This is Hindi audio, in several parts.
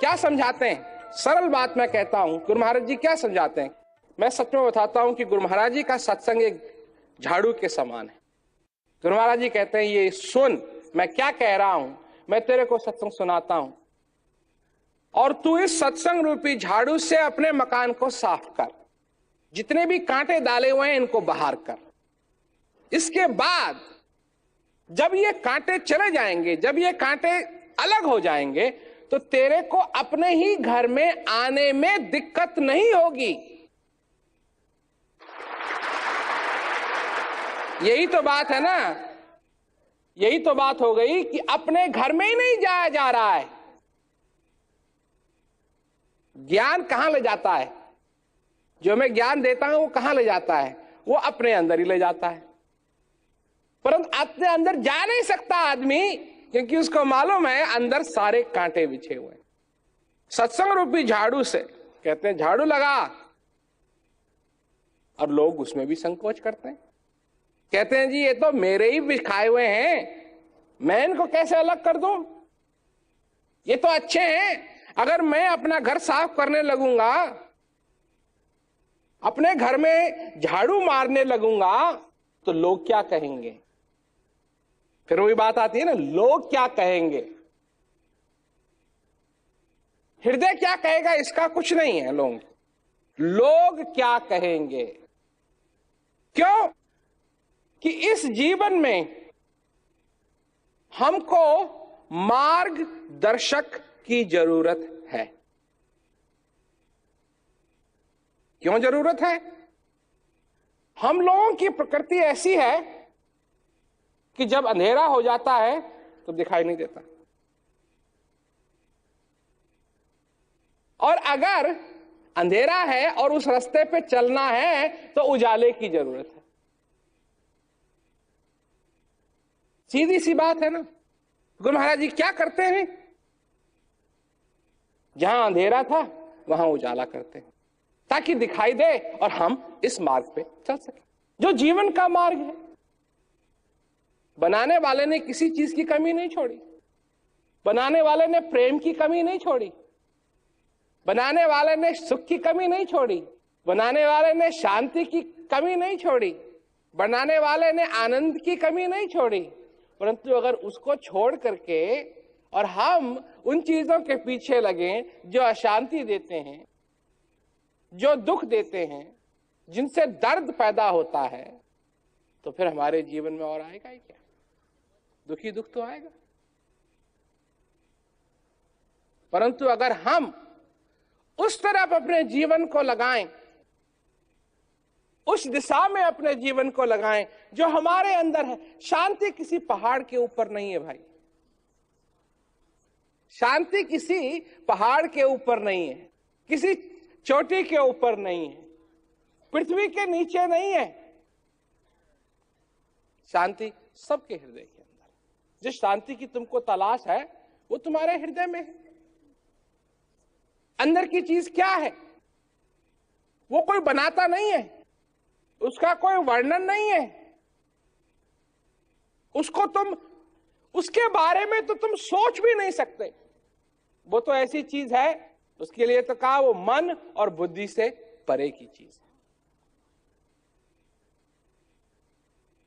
क्या समझाते हैं? सरल बात मैं कहता हूं, गुरु महाराज जी क्या समझाते हैं? मैं सच में बताता हूं कि गुरु महाराज जी का सत्संग एक झाड़ू के समान है। गुरु महाराज जी कहते हैं, ये सुन मैं क्या कह रहा हूं, मैं तेरे को सत्संग सुनाता हूं और तू इस सत्संग रूपी झाड़ू से अपने मकान को साफ कर, जितने भी कांटे डाले हुए हैं इनको बाहर कर। इसके बाद जब ये कांटे चले जाएंगे, जब ये कांटे अलग हो जाएंगे, तो तेरे को अपने ही घर में आने में दिक्कत नहीं होगी। यही तो बात है ना, यही तो बात हो गई कि अपने घर में ही नहीं जाया जा रहा है। ज्ञान कहां ले जाता है? जो मैं ज्ञान देता हूं वो कहां ले जाता है? वो अपने अंदर ही ले जाता है। परंतु अपने अंदर जा नहीं सकता आदमी, क्योंकि उसको मालूम है अंदर सारे कांटे बिछे हुए हैं। सत्संग रूपी झाड़ू से कहते हैं झाड़ू लगा, और लोग उसमें भी संकोच करते हैं। कहते हैं जी ये तो मेरे ही बिछाए हुए हैं, मैं इनको कैसे अलग कर दूं? ये तो अच्छे हैं। अगर मैं अपना घर साफ करने लगूंगा, अपने घर में झाड़ू मारने लगूंगा, तो लोग क्या कहेंगे? फिर वही बात आती है ना, लोग क्या कहेंगे। हृदय क्या कहेगा इसका कुछ नहीं है। लोग क्या कहेंगे? क्यों? कि इस जीवन में हमको मार्गदर्शक की जरूरत है। क्यों जरूरत है? हम लोगों की प्रकृति ऐसी है कि जब अंधेरा हो जाता है तो दिखाई नहीं देता, और अगर अंधेरा है और उस रास्ते पे चलना है तो उजाले की जरूरत है। सीधी सी बात है ना। गुरु महाराज जी क्या करते हैं? जहां अंधेरा था वहां उजाला करते हैं, ताकि दिखाई दे और हम इस मार्ग पे चल सके, जो जीवन का मार्ग है। बनाने वाले ने किसी चीज की कमी नहीं छोड़ी। बनाने वाले ने प्रेम की कमी नहीं छोड़ी। बनाने वाले ने सुख की कमी नहीं छोड़ी। बनाने वाले ने शांति की कमी नहीं छोड़ी। बनाने वाले ने आनंद की कमी नहीं छोड़ी। परंतु अगर उसको छोड़ करके और हम उन चीजों के पीछे लगे जो अशांति देते हैं, जो दुख देते हैं, जिनसे दर्द पैदा होता है, तो फिर हमारे जीवन में और आएगा ही क्या? दुखी दुख तो आएगा। परंतु अगर हम उस तरफ अपने जीवन को लगाएं, उस दिशा में अपने जीवन को लगाएं जो हमारे अंदर है। शांति किसी पहाड़ के ऊपर नहीं है भाई। शांति किसी पहाड़ के ऊपर नहीं है, किसी चोटी के ऊपर नहीं है, पृथ्वी के नीचे नहीं है। शांति सबके हृदय के अंदर। जिस शांति की तुमको तलाश है वो तुम्हारे हृदय में है। अंदर की चीज क्या है? वो कोई बनाता नहीं है, उसका कोई वर्णन नहीं है, उसको तुम, उसके बारे में तो तुम सोच भी नहीं सकते। वो तो ऐसी चीज है, उसके लिए तो कहा वो मन और बुद्धि से परे की चीज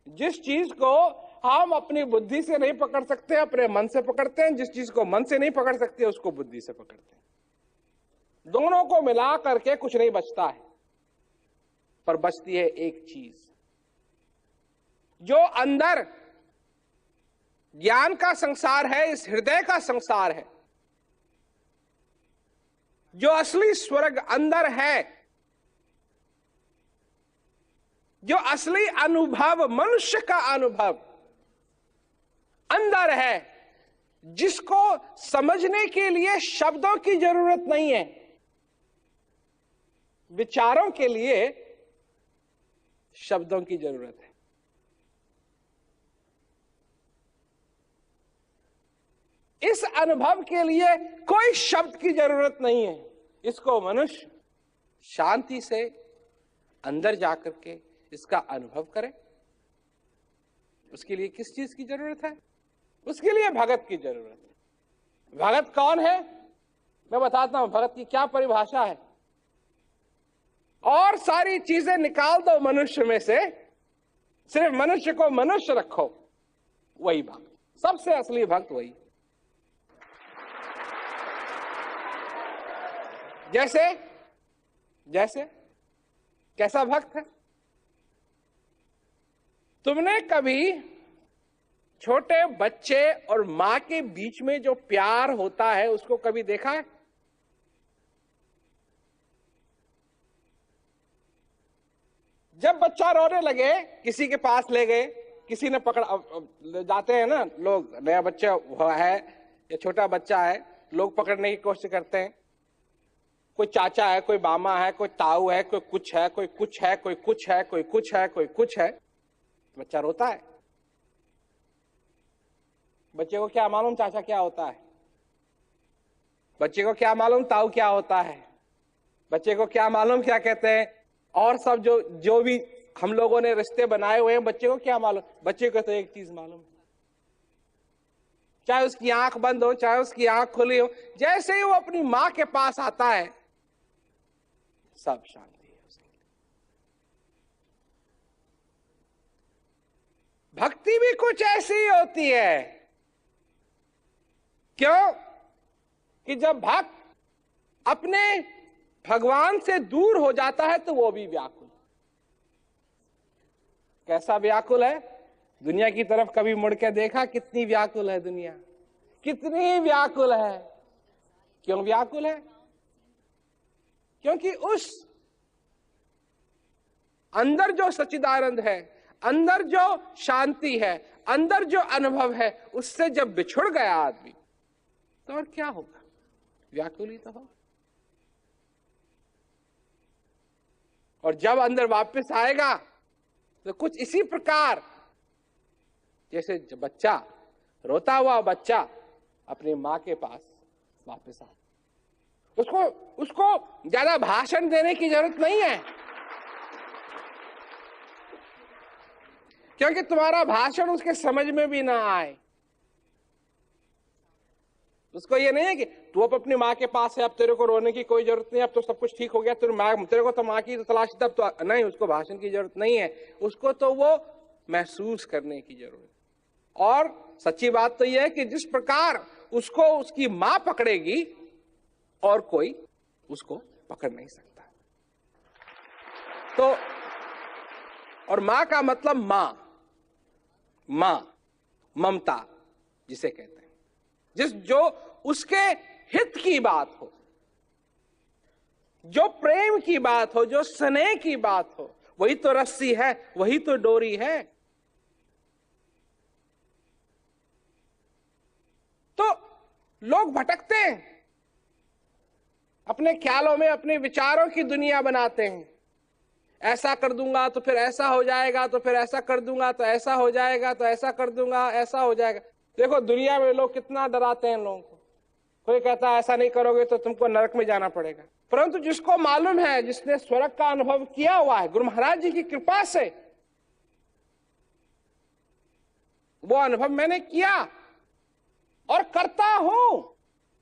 है। जिस चीज को हम अपनी बुद्धि से नहीं पकड़ सकते, अपने मन से पकड़ते हैं। जिस चीज को मन से नहीं पकड़ सकते उसको बुद्धि से पकड़ते हैं। दोनों को मिला करके कुछ नहीं बचता है, पर बचती है एक चीज, जो अंदर ज्ञान का संसार है, इस हृदय का संसार है, जो असली स्वर्ग अंदर है, जो असली अनुभव, मनुष्य का अनुभव अंदर है, जिसको समझने के लिए शब्दों की जरूरत नहीं है, विचारों के लिए शब्दों की जरूरत है। इस अनुभव के लिए कोई शब्द की जरूरत नहीं है। इसको मनुष्य शांति से अंदर जाकर के इसका अनुभव करे। उसके लिए किस चीज की जरूरत है? उसके लिए भगत की जरूरत है। भगत कौन है? मैं बताता हूं भगत की क्या परिभाषा है। और सारी चीजें निकाल दो मनुष्य में से, सिर्फ मनुष्य को मनुष्य रखो, वही भक्त, सबसे असली भक्त वही। जैसे जैसे कैसा भक्त है? तुमने कभी छोटे बच्चे और मां के बीच में जो प्यार होता है उसको कभी देखा है? जब बच्चा रोने लगे, किसी के पास ले गए, किसी ने पकड़ा, जाते हैं ना लोग, नया बच्चा है या छोटा बच्चा है, लोग पकड़ने की कोशिश करते हैं। कोई चाचा है, कोई मामा है, कोई ताऊ है, कोई कुछ है, कोई कुछ है, कोई कुछ है, कोई कुछ है, कोई कुछ है, बच्चा रोता है। बच्चे को क्या मालूम चाचा क्या होता है, बच्चे को क्या मालूम ताऊ क्या होता है, बच्चे को क्या मालूम क्या कहते हैं, और सब जो जो भी हम लोगों ने रिश्ते बनाए हुए हैं, बच्चे को क्या मालूम? बच्चे को तो एक चीज मालूम, चाहे उसकी आंख बंद हो, चाहे उसकी आंख खुली हो, जैसे ही वो अपनी मां के पास आता है, सब शांति है उसकी। भक्ति भी कुछ ऐसी ही होती है। क्यों? कि जब भक्त अपने भगवान से दूर हो जाता है तो वो भी व्याकुल। कैसा व्याकुल है? दुनिया की तरफ कभी मुड़ के देखा? कितनी व्याकुल है दुनिया, कितनी व्याकुल है। क्यों व्याकुल है? क्योंकि उस अंदर जो सच्चिदानंद है, अंदर जो शांति है, अंदर जो अनुभव है, उससे जब बिछुड़ गया आदमी तो और क्या होगा? व्याकुल ही तो हो। और जब अंदर वापस आएगा तो कुछ इसी प्रकार, जैसे बच्चा, रोता हुआ बच्चा अपनी मां के पास वापस आ, उसको ज्यादा भाषण देने की जरूरत नहीं है, क्योंकि तुम्हारा भाषण उसके समझ में भी ना आए। उसको ये नहीं है कि तू अब अपनी माँ के पास है, अब तेरे को रोने की कोई जरूरत नहीं, अब तो सब कुछ ठीक हो गया, तेरे को तो माँ की तलाश, तब तो नहीं, उसको भाषण की जरूरत नहीं है, उसको तो वो महसूस करने की जरूरत। और सच्ची बात तो यह है कि जिस प्रकार उसको उसकी माँ पकड़ेगी और कोई उसको पकड़ नहीं सकता। तो और माँ का मतलब माँ, ममता जिसे कहते हैं, जो उसके हित की बात हो, जो प्रेम की बात हो, जो स्नेह की बात हो, वही तो रस्सी है, वही तो डोरी है। तो लोग भटकते हैं, अपने ख्यालों में अपने विचारों की दुनिया बनाते हैं। ऐसा कर दूंगा तो फिर ऐसा हो जाएगा, तो फिर ऐसा कर दूंगा तो ऐसा हो जाएगा, तो ऐसा कर दूंगा ऐसा हो जाएगा। देखो दुनिया में लोग कितना डराते हैं लोगों को। कोई कहता है ऐसा नहीं करोगे तो तुमको नरक में जाना पड़ेगा, परंतु जिसको मालूम है, जिसने स्वर्ग का अनुभव किया हुआ है, गुरु महाराज जी की कृपा से वो अनुभव मैंने किया और करता हूं।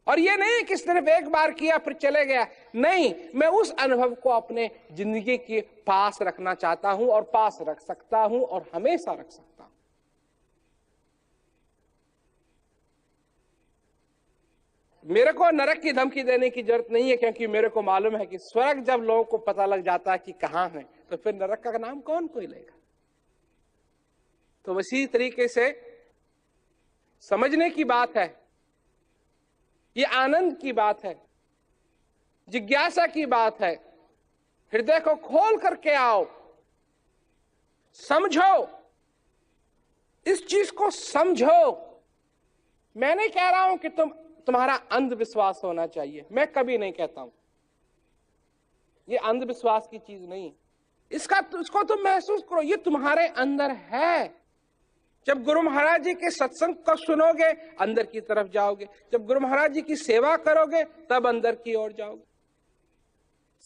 और ये नहीं कि सिर्फ एक बार किया फिर चले गया, नहीं, मैं उस अनुभव को अपने जिंदगी के पास रखना चाहता हूं और पास रख सकता हूं और हमेशा रख सकता हूं। मेरे को नरक की धमकी देने की जरूरत नहीं है, क्योंकि मेरे को मालूम है कि स्वर्ग जब लोगों को पता लग जाता है कि कहां है, तो फिर नरक का नाम कौन कोई लेगा। तो इसी तरीके से समझने की बात है, ये आनंद की बात है, जिज्ञासा की बात है। हृदय को खोल करके आओ, समझो, इस चीज को समझो। मैं नहीं कह रहा हूं कि तुम्हारा अंधविश्वास होना चाहिए, मैं कभी नहीं कहता हूं, ये अंधविश्वास की चीज नहीं। इसको तुम महसूस करो, ये तुम्हारे अंदर है। जब गुरु महाराज जी के सत्संग को सुनोगे अंदर की तरफ जाओगे, जब गुरु महाराज जी की सेवा करोगे तब अंदर की ओर जाओगे।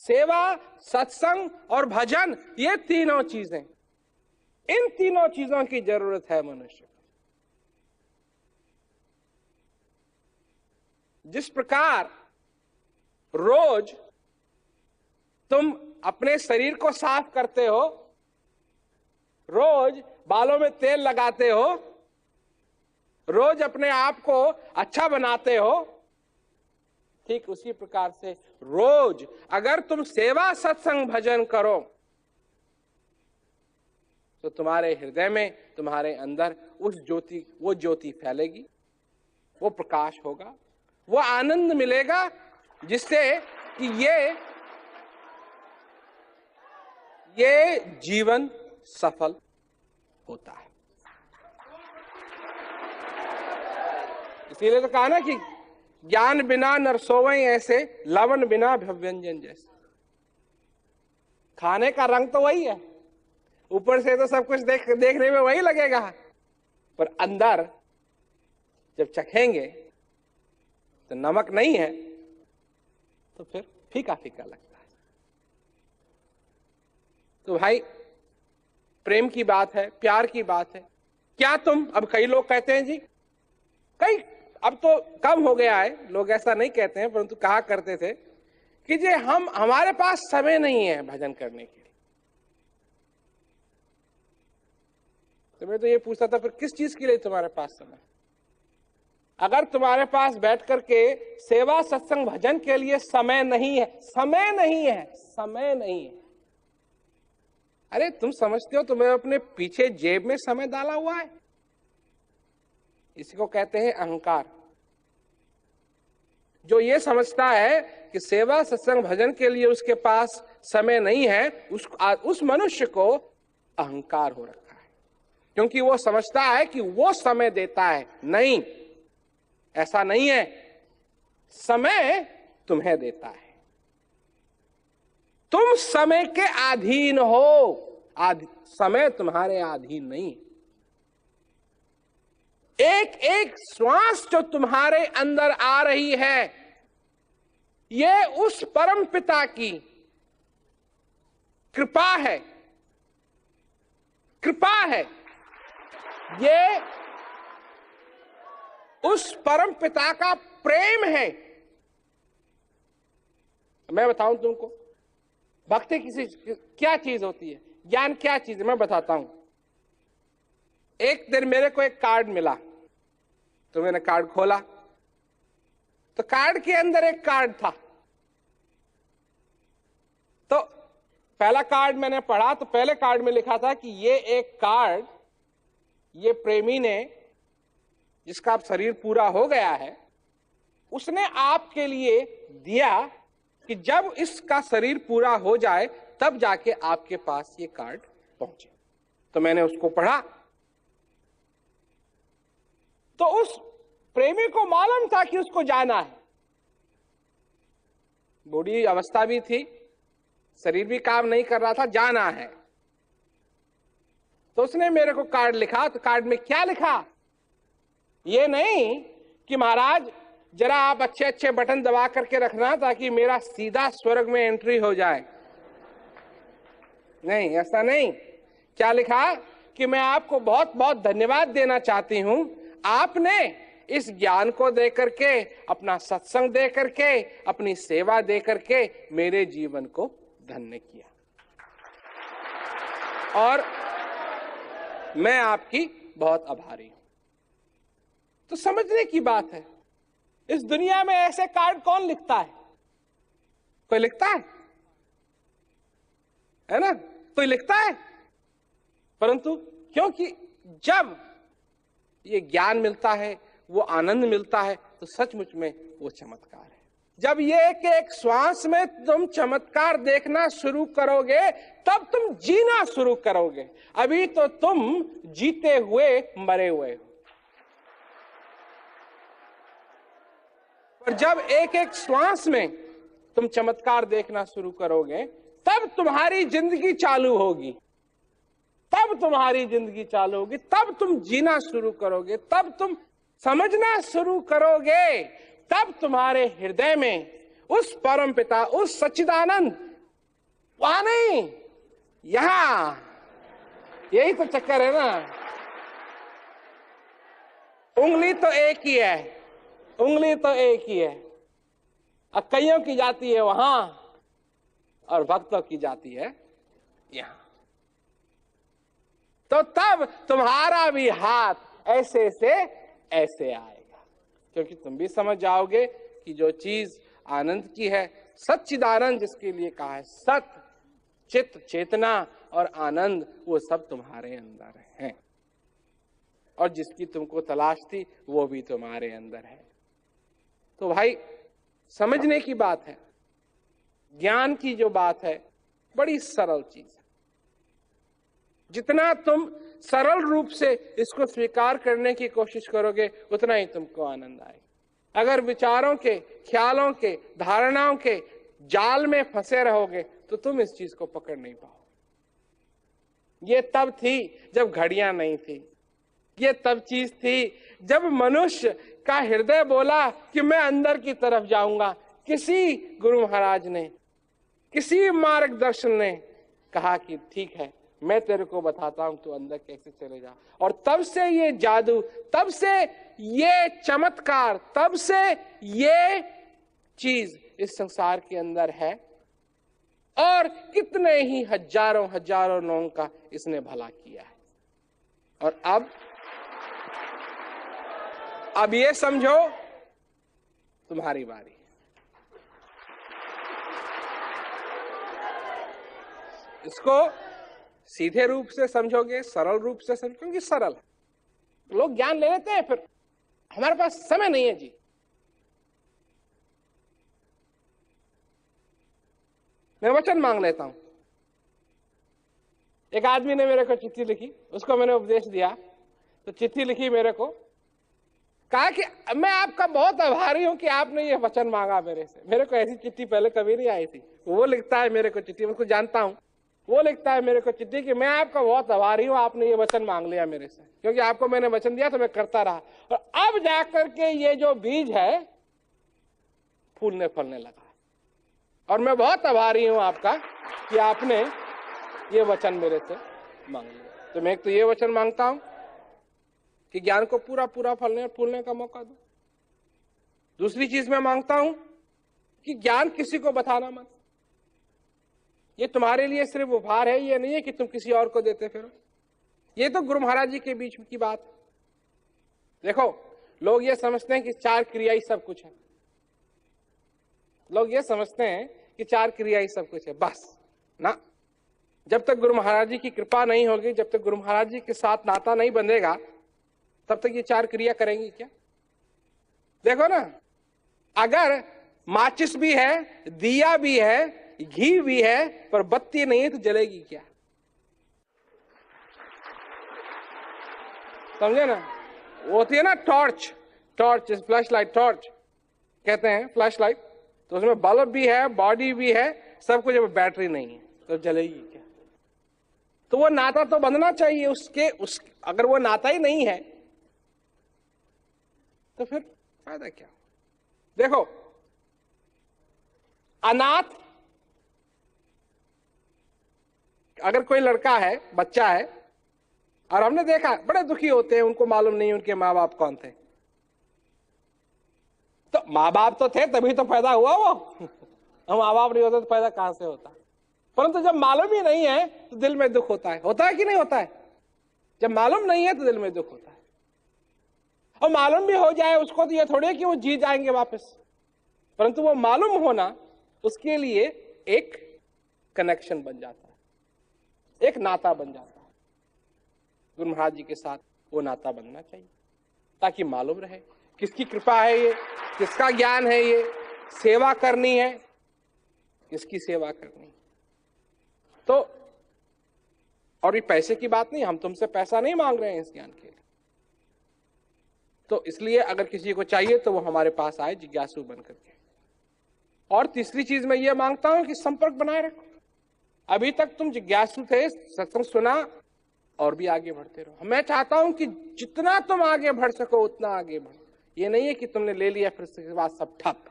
सेवा, सत्संग और भजन, ये तीनों चीजें, इन तीनों चीजों की जरूरत है मनुष्य को। जिस प्रकार रोज तुम अपने शरीर को साफ करते हो, रोज बालों में तेल लगाते हो, रोज अपने आप को अच्छा बनाते हो, ठीक उसी प्रकार से रोज अगर तुम सेवा सत्संग भजन करो तो तुम्हारे हृदय में, तुम्हारे अंदर वो ज्योति फैलेगी, वो प्रकाश होगा, वो आनंद मिलेगा, जिससे कि ये जीवन सफल होता है। इसीलिए तो कहा ना कि ज्ञान बिना नर सोवै ऐसे, लवण बिना व्यंजन जैसे। खाने का रंग तो वही है, ऊपर से तो सब कुछ देखने में वही लगेगा, पर अंदर जब चखेंगे तो नमक नहीं है तो फिर फीका फीका लगता है। तो भाई प्रेम की बात है, प्यार की बात है। क्या तुम, अब कई लोग कहते हैं जी, कई अब तो कम हो गया है, लोग ऐसा नहीं कहते हैं, परंतु कहा करते थे कि जे हमारे पास समय नहीं है भजन करने के लिए। तो मैं तो ये पूछता था, फिर किस चीज के लिए तुम्हारे पास समय? अगर तुम्हारे पास बैठ करके सेवा सत्संग भजन के लिए समय नहीं है, समय नहीं है, समय नहीं है, अरे तुम समझते हो तुम्हें अपने पीछे जेब में समय डाला हुआ है? इसी को कहते हैं अहंकार। जो ये समझता है कि सेवा सत्संग भजन के लिए उसके पास समय नहीं है, उस मनुष्य को अहंकार हो रखा है, क्योंकि वो समझता है कि वो समय देता है। नहीं, ऐसा नहीं है। समय तुम्हें देता है, तुम समय के अधीन हो, समय तुम्हारे अधीन नहीं। एक एक श्वास जो तुम्हारे अंदर आ रही है, ये उस परम पिता की कृपा है, कृपा है। ये उस परम पिता का प्रेम है। मैं बताऊं तुमको, भक्ति क्या चीज होती है, ज्ञान क्या चीज है, मैं बताता हूं। एक दिन मेरे को एक कार्ड मिला, तो मैंने कार्ड खोला, तो कार्ड के अंदर एक कार्ड था। तो पहला कार्ड मैंने पढ़ा, तो पहले कार्ड में लिखा था कि ये एक कार्ड, ये प्रेमी ने, जिसका अब शरीर पूरा हो गया है, उसने आपके लिए दिया कि जब इसका शरीर पूरा हो जाए तब जाके आपके पास ये कार्ड पहुंचे। तो मैंने उसको पढ़ा, तो उस प्रेमी को मालूम था कि उसको जाना है, बूढ़ी अवस्था भी थी, शरीर भी काम नहीं कर रहा था, जाना है। तो उसने मेरे को कार्ड लिखा। तो कार्ड में क्या लिखा? ये नहीं कि महाराज जरा आप अच्छे अच्छे बटन दबा करके रखना ताकि मेरा सीधा स्वर्ग में एंट्री हो जाए। नहीं, ऐसा नहीं। क्या लिखा कि मैं आपको बहुत बहुत धन्यवाद देना चाहती हूं, आपने इस ज्ञान को दे करके, अपना सत्संग दे करके, अपनी सेवा दे करके मेरे जीवन को धन्य किया, और मैं आपकी बहुत आभारी हूं। तो समझने की बात है, इस दुनिया में ऐसे कार्ड कौन लिखता है? कोई लिखता है ना? कोई लिखता है? परंतु क्योंकि जब ये ज्ञान मिलता है, वो आनंद मिलता है, तो सचमुच में वो चमत्कार है। जब ये एक एक श्वास में तुम चमत्कार देखना शुरू करोगे, तब तुम जीना शुरू करोगे। अभी तो तुम जीते हुए मरे हुए हो, पर जब एक एक श्वास में तुम चमत्कार देखना शुरू करोगे, तब तुम्हारी जिंदगी चालू होगी, तब तुम्हारी जिंदगी चालू होगी, तब तुम जीना शुरू करोगे, तब तुम समझना शुरू करोगे, तब तुम्हारे हृदय में उस परम पिता, उस सच्चिदानंद, वहां नहीं, यहां, यही तो चक्कर है ना। उंगली तो एक ही है, उंगली तो एक ही है। अक्कइयों की जाती है वहां और भक्तों की जाती है यहां। तो तब तुम्हारा भी हाथ ऐसे से ऐसे आएगा, क्योंकि तुम भी समझ जाओगे कि जो चीज आनंद की है, सच्चिदानंद जिसके लिए कहा है, सत, चित्त, चेतना और आनंद, वो सब तुम्हारे अंदर है, और जिसकी तुमको तलाश थी वो भी तुम्हारे अंदर है। तो भाई समझने की बात है, ज्ञान की जो बात है बड़ी सरल चीज है। जितना तुम सरल रूप से इसको स्वीकार करने की कोशिश करोगे उतना ही तुमको आनंद आएगा। अगर विचारों के, ख्यालों के, धारणाओं के जाल में फंसे रहोगे तो तुम इस चीज को पकड़ नहीं पाओगे। ये तब थी जब घड़ियां नहीं थी, ये तब चीज थी जब मनुष्य का हृदय बोला कि मैं अंदर की तरफ जाऊंगा। किसी गुरु महाराज ने, किसी मार्गदर्शन ने कहा कि ठीक है, मैं तेरे को बताता हूं तू अंदर कैसे चले जा। और तब से ये जादू, तब से ये चमत्कार, तब से ये चीज इस संसार के अंदर है, और कितने ही हजारों हजारों लोगों का इसने भला किया है। और अब ये समझो तुम्हारी बारी। इसको सीधे रूप से समझोगे, सरल रूप से समझो, क्योंकि सरल है। लोग ज्ञान ले लेते हैं, फिर हमारे पास समय नहीं है जी। मैं वचन मांग लेता हूं। एक आदमी ने मेरे को चिट्ठी लिखी, उसको मैंने उपदेश दिया, तो चिट्ठी लिखी मेरे को, कहा कि मैं आपका बहुत आभारी हूं कि आपने ये वचन मांगा मेरे से। मेरे को ऐसी चिट्ठी पहले कभी नहीं आई थी। वो लिखता है मेरे को चिट्ठी, मैं उसको जानता हूं, वो लिखता है मेरे को चिट्ठी कि मैं आपका बहुत आभारी हूं, आपने ये वचन मांग लिया मेरे से, क्योंकि आपको मैंने वचन दिया तो मैं करता रहा, और अब जाकर के ये जो बीज है फूलने फलने लगा है। और मैं बहुत आभारी हूं आपका कि आपने ये वचन मेरे से मांग लिया। तो मैं एक तो ये वचन मांगता हूं कि ज्ञान को पूरा पूरा फलने और फूलने का मौका दो। दूसरी चीज मैं मांगता हूं कि ज्ञान किसी को बताना मत। ये तुम्हारे लिए सिर्फ उपहार है, ये नहीं है कि तुम किसी और को देते फिरो। ये तो गुरु महाराज जी के बीच की बात है। देखो, लोग ये समझते हैं कि 4 क्रिया ही सब कुछ है। लोग ये समझते हैं कि 4 क्रिया ही सब कुछ है, बस ना। जब तक गुरु महाराज जी की कृपा नहीं होगी, जब तक गुरु महाराज जी के साथ नाता नहीं बंधेगा, तब तक ये 4 क्रिया करेंगी क्या? देखो ना, अगर माचिस भी है, दिया भी है, घी भी है, पर बत्ती नहीं है तो जलेगी क्या? समझे ना? वो होती है ना torch, torch, flash light, torch कहते हैं, फ्लैश लाइट। तो उसमें बल्ब भी है, बॉडी भी है, सब कुछ, बैटरी नहीं है तो जलेगी क्या? तो वो नाता तो बंधना चाहिए अगर वो नाता ही नहीं है तो फिर फायदा क्या? देखो, अनाथ, अगर कोई लड़का है, बच्चा है, और हमने देखा बड़े दुखी होते हैं, उनको मालूम नहीं उनके माँ बाप कौन थे। तो माँ बाप तो थे तभी तो पैदा हुआ वो। माँ बाप नहीं होते तो पैदा कहां से होता? परंतु जब मालूम ही नहीं है तो दिल में दुख होता है कि नहीं होता है? जब मालूम नहीं है तो दिल में दुख होता है। और मालूम भी हो जाए उसको तो ये थोड़े कि वो जी जाएंगे वापस, परंतु वो मालूम होना उसके लिए एक कनेक्शन बन जाता है, एक नाता बन जाता है। गुरु महाराज जी के साथ वो नाता बनना चाहिए ताकि मालूम रहे किसकी कृपा है ये, किसका ज्ञान है ये, सेवा करनी है, किसकी सेवा करनी है। तो और ये पैसे की बात नहीं, हम तुमसे पैसा नहीं मांग रहे हैं इस ज्ञान के लिए। तो इसलिए अगर किसी को चाहिए तो वो हमारे पास आए जिज्ञासु बन करके। और तीसरी चीज मैं ये मांगता हूं कि संपर्क बनाए रखो। अभी तक तुम जिज्ञासु थे, सत्संग सुना और भी आगे बढ़ते रहो। मैं चाहता हूं कि जितना तुम आगे बढ़ सको उतना आगे बढ़ो। ये नहीं है कि तुमने ले लिया फिर उसके बाद सब ठप,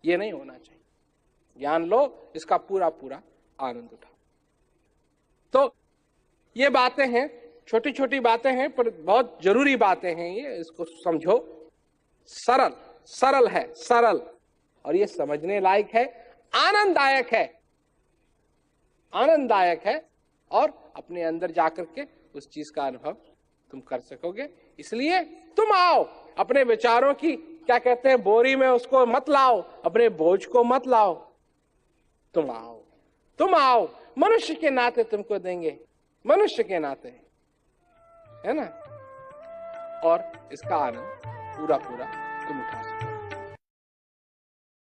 ये नहीं होना चाहिए। ज्ञान लो, इसका पूरा पूरा आनंद उठाओ। तो ये बातें हैं, छोटी छोटी बातें हैं पर बहुत जरूरी बातें हैं ये, इसको समझो। सरल है, सरल, और ये समझने लायक है, आनंददायक है, आनंददायक है, और अपने अंदर जाकर के उस चीज का अनुभव तुम कर सकोगे। इसलिए तुम आओ, अपने विचारों की क्या कहते हैं बोरी में उसको मत लाओ, अपने बोझ को मत लाओ, तुम आओ, तुम आओ, मनुष्य के नाते तुमको देंगे, मनुष्य के नाते, है ना, और इसका आनंद पूरा पूरा तुम उठा